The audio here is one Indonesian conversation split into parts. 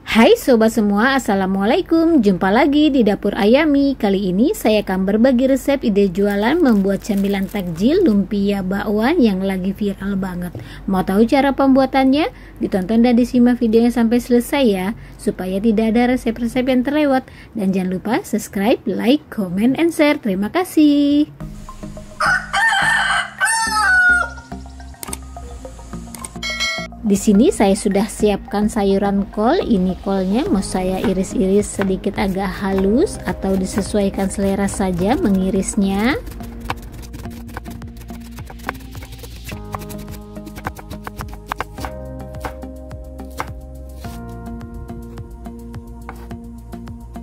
Hai sobat semua, assalamualaikum. Jumpa lagi di dapur Ayami. Kali ini saya akan berbagi resep ide jualan membuat camilan takjil lumpia bakwan yang lagi viral banget. Mau tahu cara pembuatannya? Ditonton dan disimak videonya sampai selesai ya, supaya tidak ada resep-resep yang terlewat. Dan jangan lupa subscribe, like, comment, and share. Terima kasih. Di sini saya sudah siapkan sayuran kol. Ini kolnya mau saya iris-iris sedikit agak halus atau disesuaikan selera saja mengirisnya.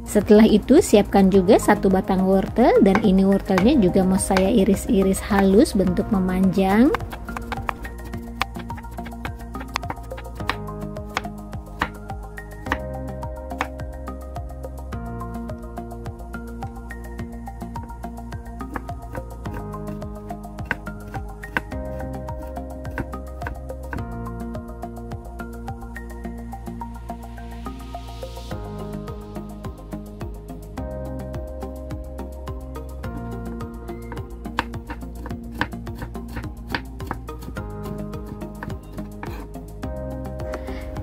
Setelah itu siapkan juga satu batang wortel, dan ini wortelnya juga mau saya iris-iris halus bentuk memanjang.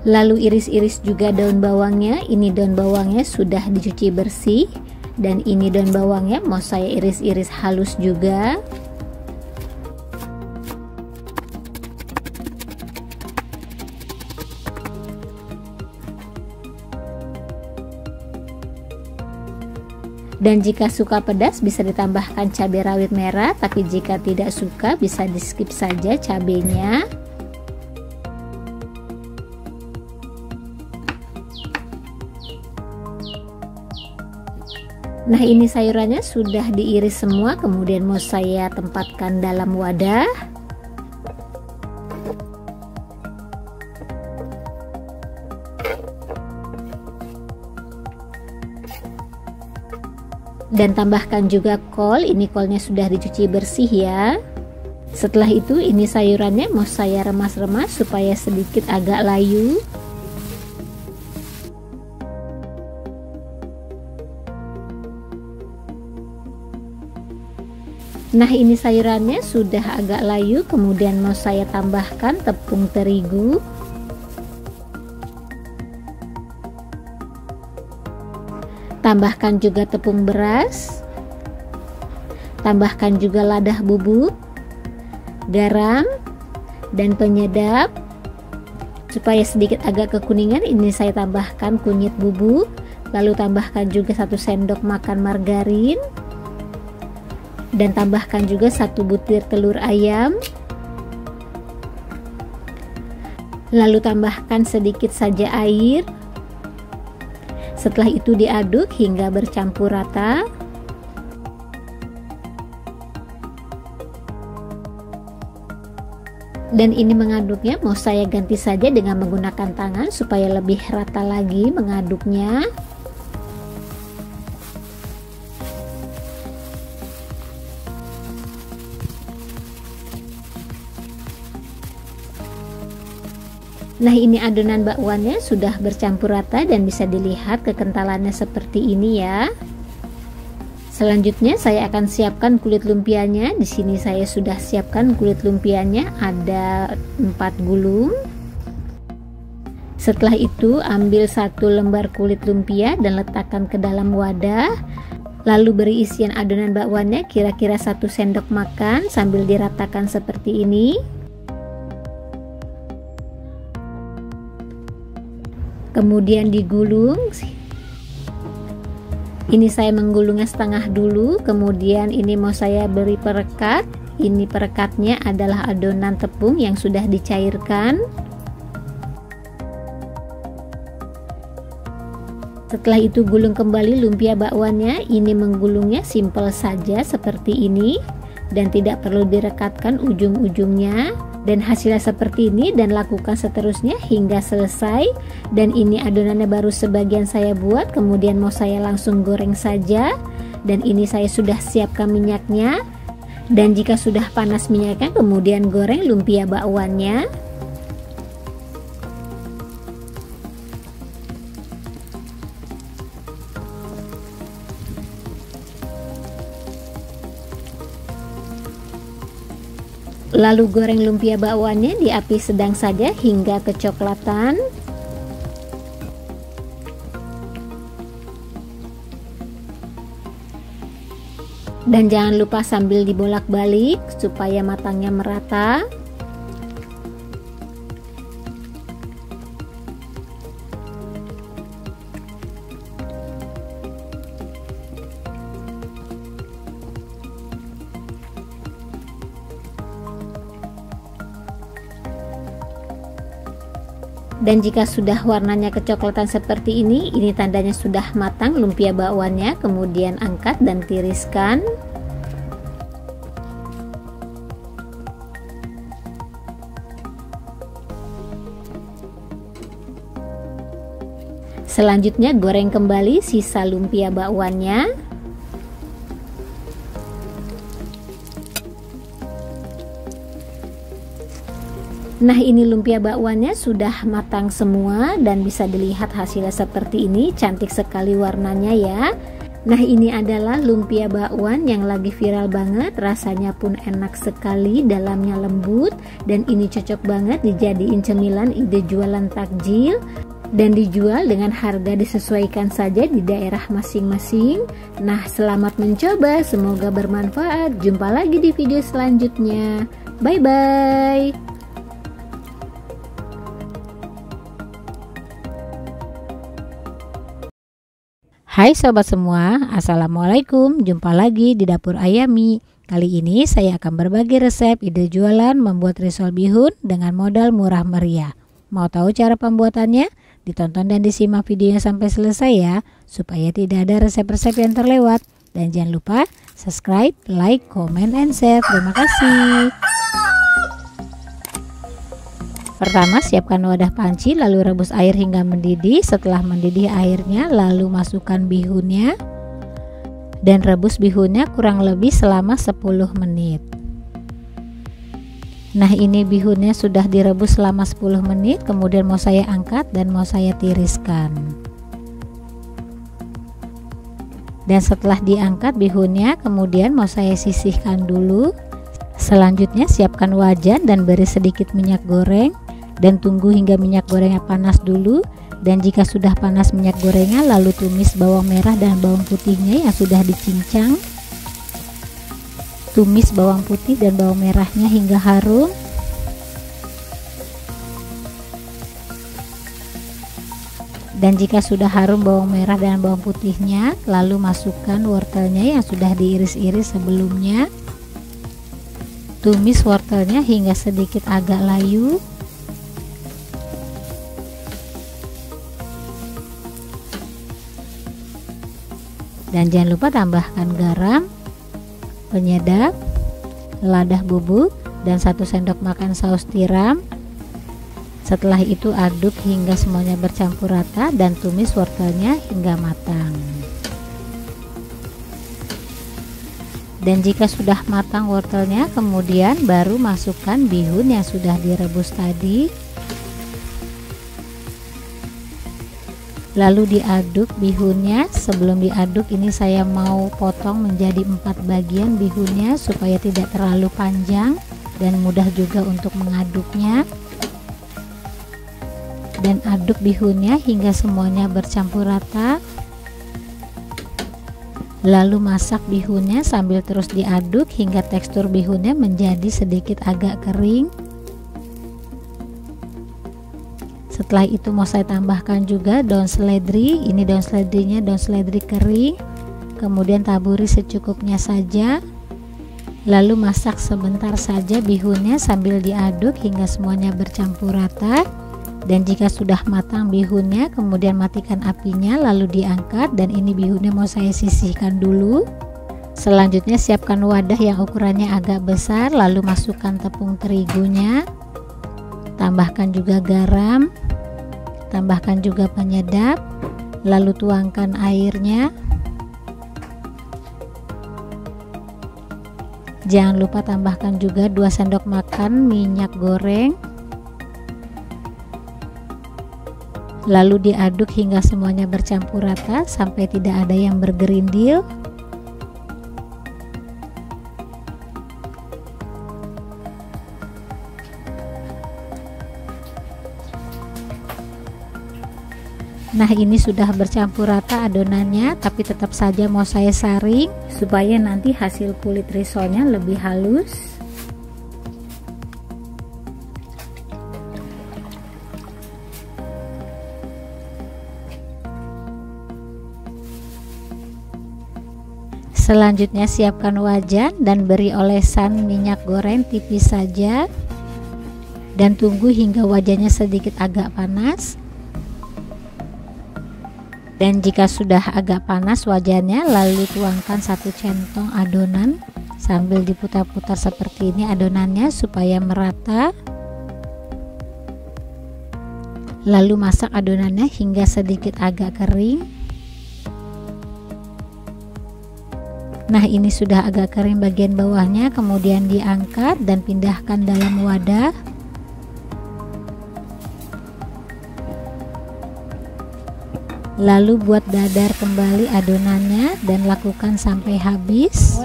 Lalu iris-iris juga daun bawangnya. Ini daun bawangnya sudah dicuci bersih, dan ini daun bawangnya mau saya iris-iris halus juga. Dan jika suka pedas bisa ditambahkan cabai rawit merah, tapi jika tidak suka bisa di skip saja cabenya. Nah, ini sayurannya sudah diiris semua, kemudian mau saya tempatkan dalam wadah. Dan tambahkan juga kol. Ini kolnya sudah dicuci bersih ya. Setelah itu ini sayurannya mau saya remas-remas supaya sedikit agak layu. Nah, ini sayurannya sudah agak layu, kemudian mau saya tambahkan tepung terigu. Tambahkan juga tepung beras. Tambahkan juga lada bubuk, garam, dan penyedap. Supaya sedikit agak kekuningan, ini saya tambahkan kunyit bubuk. Lalu tambahkan juga 1 sendok makan margarin. Dan tambahkan juga 1 butir telur ayam. Lalu tambahkan sedikit saja air. Setelah itu diaduk hingga bercampur rata. Dan ini mengaduknya mau saya ganti saja dengan menggunakan tangan supaya lebih rata lagi mengaduknya. Nah, ini adonan bakwannya sudah bercampur rata dan bisa dilihat kekentalannya seperti ini ya. Selanjutnya saya akan siapkan kulit lumpianya. Di sini saya sudah siapkan kulit lumpianya, ada 4 gulung. Setelah itu ambil 1 lembar kulit lumpia dan letakkan ke dalam wadah. Lalu beri isian adonan bakwannya kira-kira 1 sendok makan sambil diratakan seperti ini. Kemudian digulung. Ini saya menggulungnya setengah dulu, kemudian ini mau saya beri perekat. Ini perekatnya adalah adonan tepung yang sudah dicairkan. Setelah itu gulung kembali lumpia bakwannya. Ini menggulungnya simple saja seperti ini dan tidak perlu direkatkan ujung-ujungnya. Dan hasilnya seperti ini, dan lakukan seterusnya hingga selesai. Dan ini adonannya baru sebagian saya buat, kemudian mau saya langsung goreng saja. Dan ini saya sudah siapkan minyaknya, dan jika sudah panas minyaknya kemudian goreng lumpia bakwannya. Lalu goreng lumpia bakwannya di api sedang saja hingga kecoklatan. Dan jangan lupa sambil dibolak-balik supaya matangnya merata. Dan jika sudah warnanya kecoklatan seperti ini tandanya sudah matang lumpia bakwannya. Kemudian angkat dan tiriskan. Selanjutnya goreng kembali sisa lumpia bakwannya. Nah, ini lumpia bakwannya sudah matang semua dan bisa dilihat hasilnya seperti ini, cantik sekali warnanya ya. Nah, ini adalah lumpia bakwan yang lagi viral banget, rasanya pun enak sekali, dalamnya lembut dan ini cocok banget dijadiin cemilan ide jualan takjil dan dijual dengan harga disesuaikan saja di daerah masing-masing. Nah, selamat mencoba, semoga bermanfaat. Jumpa lagi di video selanjutnya. Bye bye. Hai sobat semua, assalamualaikum. Jumpa lagi di dapur Ayami. Kali ini saya akan berbagi resep ide jualan membuat risol bihun dengan modal murah meriah. Mau tahu cara pembuatannya? Ditonton dan disimak videonya sampai selesai ya, supaya tidak ada resep-resep yang terlewat. Dan jangan lupa subscribe, like, comment, and share. Terima kasih. Pertama, siapkan wadah panci, lalu rebus air hingga mendidih. Setelah mendidih airnya, lalu masukkan bihunnya dan rebus bihunnya kurang lebih selama 10 menit. Nah, ini bihunnya sudah direbus selama 10 menit, kemudian mau saya angkat dan mau saya tiriskan. Dan setelah diangkat bihunnya, kemudian mau saya sisihkan dulu. Selanjutnya siapkan wajan dan beri sedikit minyak goreng dan tunggu hingga minyak gorengnya panas dulu. Dan jika sudah panas minyak gorengnya, lalu tumis bawang merah dan bawang putihnya yang sudah dicincang. Tumis bawang putih dan bawang merahnya hingga harum. Dan jika sudah harum bawang merah dan bawang putihnya, lalu masukkan wortelnya yang sudah diiris-iris sebelumnya. Tumis wortelnya hingga sedikit agak layu. Dan jangan lupa tambahkan garam, penyedap, lada bubuk, dan 1 sendok makan saus tiram. Setelah itu aduk hingga semuanya bercampur rata dan tumis wortelnya hingga matang. Dan jika sudah matang wortelnya, kemudian baru masukkan bihun yang sudah direbus tadi. Lalu diaduk bihunnya. Sebelum diaduk ini saya mau potong menjadi 4 bagian bihunnya supaya tidak terlalu panjang dan mudah juga untuk mengaduknya. Dan aduk bihunnya hingga semuanya bercampur rata. Lalu masak bihunnya sambil terus diaduk hingga tekstur bihunnya menjadi sedikit agak kering. Setelah itu mau saya tambahkan juga daun seledri. Ini daun seledrinya daun seledri kering. Kemudian taburi secukupnya saja. Lalu masak sebentar saja bihunnya sambil diaduk hingga semuanya bercampur rata. Dan jika sudah matang bihunnya, kemudian matikan apinya lalu diangkat. Dan ini bihunnya mau saya sisihkan dulu. Selanjutnya siapkan wadah yang ukurannya agak besar, lalu masukkan tepung terigunya. Tambahkan juga garam, tambahkan juga penyedap, lalu tuangkan airnya. Jangan lupa tambahkan juga 2 sendok makan minyak goreng. Lalu diaduk hingga semuanya bercampur rata sampai tidak ada yang bergerindil. Nah, ini sudah bercampur rata adonannya, tapi tetap saja mau saya saring supaya nanti hasil kulit risolnya lebih halus. Selanjutnya siapkan wajan dan beri olesan minyak goreng tipis saja dan tunggu hingga wajannya sedikit agak panas. Dan jika sudah agak panas wajannya, lalu tuangkan 1 centong adonan sambil diputar-putar seperti ini adonannya supaya merata. Lalu masak adonannya hingga sedikit agak kering. Nah, ini sudah agak kering bagian bawahnya, kemudian diangkat dan pindahkan dalam wadah. Lalu buat dadar kembali adonannya dan lakukan sampai habis.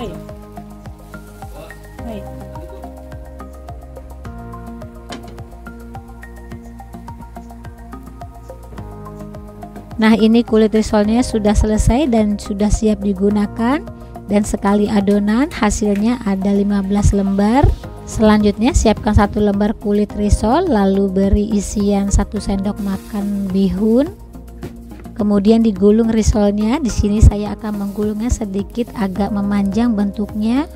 Nah, ini kulit risolnya sudah selesai dan sudah siap digunakan. Dan sekali adonan hasilnya ada 15 lembar. Selanjutnya siapkan 1 lembar kulit risol, lalu beri isian 1 sendok makan bihun. Kemudian digulung risolnya. Di sini saya akan menggulungnya sedikit agak memanjang bentuknya.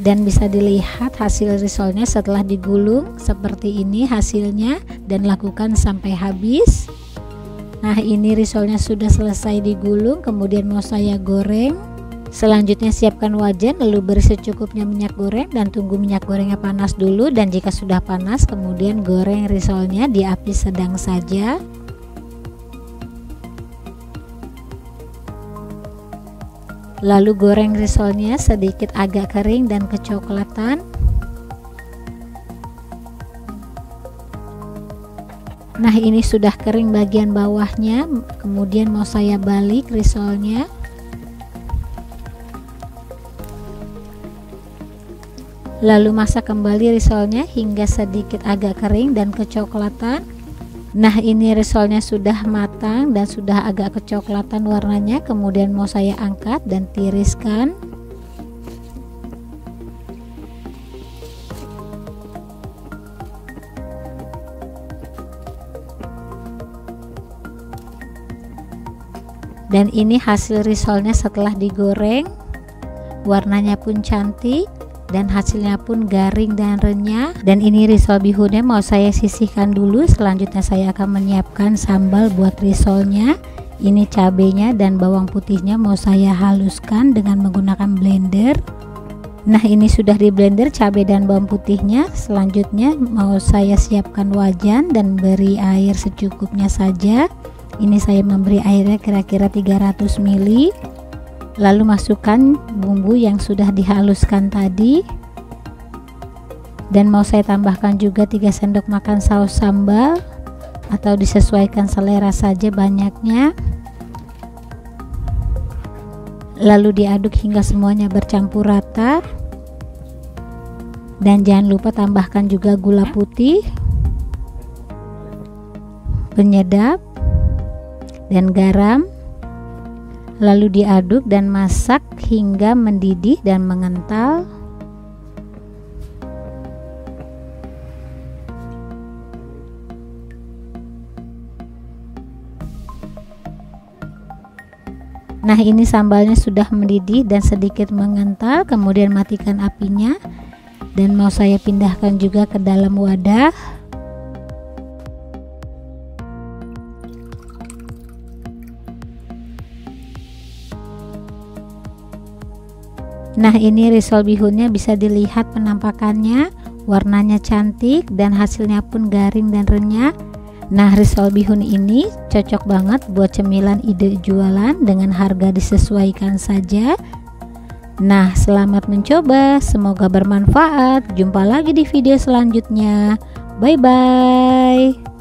Dan bisa dilihat hasil risolnya setelah digulung seperti ini hasilnya, dan lakukan sampai habis. Nah, ini risolnya sudah selesai digulung, kemudian mau saya goreng. Selanjutnya siapkan wajan, lalu beri secukupnya minyak goreng dan tunggu minyak gorengnya panas dulu. Dan jika sudah panas kemudian goreng risolnya di api sedang saja. Lalu goreng risolnya sedikit agak kering dan kecoklatan. Nah, ini sudah kering bagian bawahnya, kemudian mau saya balik risolnya. Lalu masak kembali risolnya hingga sedikit agak kering dan kecoklatan. Nah, ini risolnya sudah matang dan sudah agak kecoklatan warnanya. Kemudian mau saya angkat dan tiriskan. Dan ini hasil risolnya setelah digoreng. Warnanya pun cantik dan hasilnya pun garing dan renyah. Dan ini risol bihunnya mau saya sisihkan dulu. Selanjutnya saya akan menyiapkan sambal buat risolnya. Ini cabenya dan bawang putihnya mau saya haluskan dengan menggunakan blender. Nah, ini sudah di blender cabai dan bawang putihnya. Selanjutnya mau saya siapkan wajan dan beri air secukupnya saja. Ini saya memberi airnya kira-kira 300 ml. Lalu masukkan bumbu yang sudah dihaluskan tadi. Dan mau saya tambahkan juga 3 sendok makan saus sambal, atau disesuaikan selera saja banyaknya. Lalu diaduk hingga semuanya bercampur rata. Dan jangan lupa tambahkan juga gula putih, penyedap, dan garam. Lalu diaduk dan masak hingga mendidih dan mengental. Nah, ini sambalnya sudah mendidih dan sedikit mengental. Kemudian matikan apinya dan mau saya pindahkan juga ke dalam wadah. Nah, ini risol bihunnya bisa dilihat penampakannya, warnanya cantik dan hasilnya pun garing dan renyah. Nah, risol bihun ini cocok banget buat cemilan ide jualan dengan harga disesuaikan saja. Nah, selamat mencoba, semoga bermanfaat. Jumpa lagi di video selanjutnya. Bye bye.